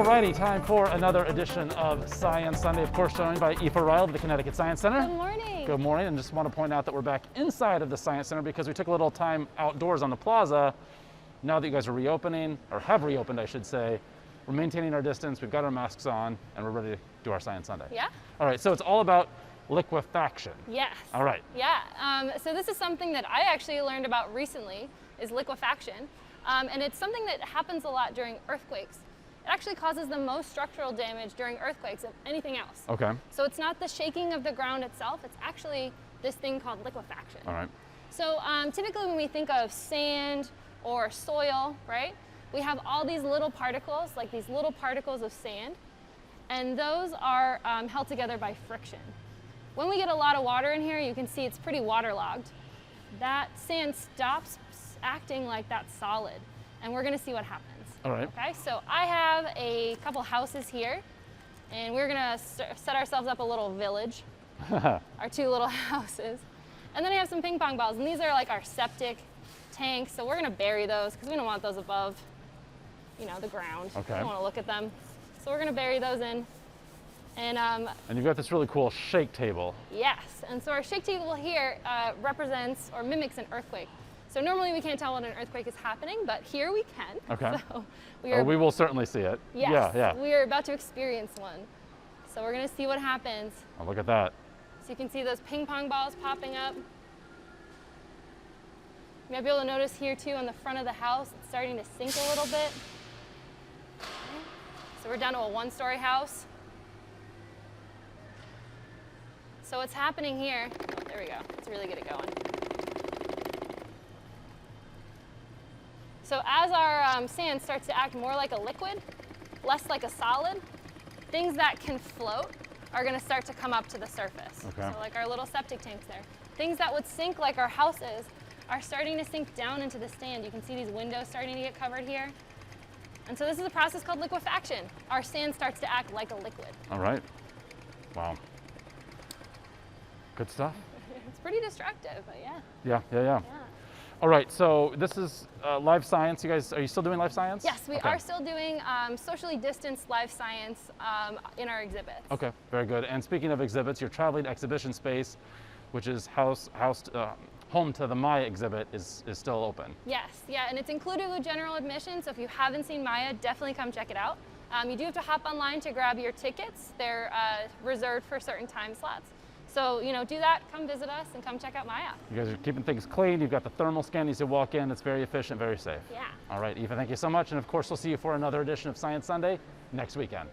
Alrighty, time for another edition of Science Sunday. Of course, joined by Aoife Ryle of the Connecticut Science Center. Good morning. Good morning, and just want to point out that we're back inside of the Science Center because we took a little time outdoors on the plaza. Now that you guys are reopening, or have reopened, I should say, we're maintaining our distance, we've got our masks on, and we're ready to do our Science Sunday. Yeah. All right, so it's all about liquefaction. Yes. All right. Yeah. So this is something that I actually learned about recently, is liquefaction. And it's something that happens a lot during earthquakes. It actually causes the most structural damage during earthquakes of anything else. Okay. So it's not the shaking of the ground itself, it's actually this thing called liquefaction. All right. So typically when we think of sand or soil, right, we have all these little particles, like these little particles of sand, and those are held together by friction. When we get a lot of water in here, you can see it's pretty waterlogged. That sand stops acting like that solid, and we're gonna see what happens. All right. Okay, so I have a couple houses here, and we're gonna set ourselves up a little village, our two little houses. And then I have some ping pong balls, and these are like our septic tanks, so we're gonna bury those because we don't want those above, you know, the ground. Okay. We don't wanna look at them. So we're gonna bury those in. And you've got this really cool shake table. yes, and so our shake table here represents or mimics an earthquake. So normally we can't tell when an earthquake is happening, but here we can. Okay. So We will certainly see it. yes, Yeah. we are about to experience one. So we're gonna see what happens. Oh, look at that. So you can see those ping pong balls popping up. You might be able to notice here too on the front of the house, it's starting to sink a little bit. So we're down to a one-story house. So what's happening here, oh, there we go, it's really good at going. So as our sand starts to act more like a liquid, less like a solid, things that can float are gonna start to come up to the surface. Okay. So like our little septic tanks there. Things that would sink like our houses are starting to sink down into the sand. You can see these windows starting to get covered here. And so this is a process called liquefaction. Our sand starts to act like a liquid. All right. Wow. Good stuff. It's pretty destructive, but yeah. Yeah. All right, so this is live science. You guys, are you still doing live science? Yes, we Okay. are still doing socially distanced live science in our exhibits. Okay, very good. And speaking of exhibits, your traveling exhibition space, which is home to the Maya exhibit, is still open. Yes, yeah, and it's included with general admission, so if you haven't seen Maya, definitely come check it out. You do have to hop online to grab your tickets. They're reserved for certain time slots. So, you know, do that, come visit us, and come check out Maya. You guys are keeping things clean. You've got the thermal scan as you walk in. It's very efficient, very safe. Yeah. All right, Aoife, thank you so much. And of course, we'll see you for another edition of Science Sunday next weekend.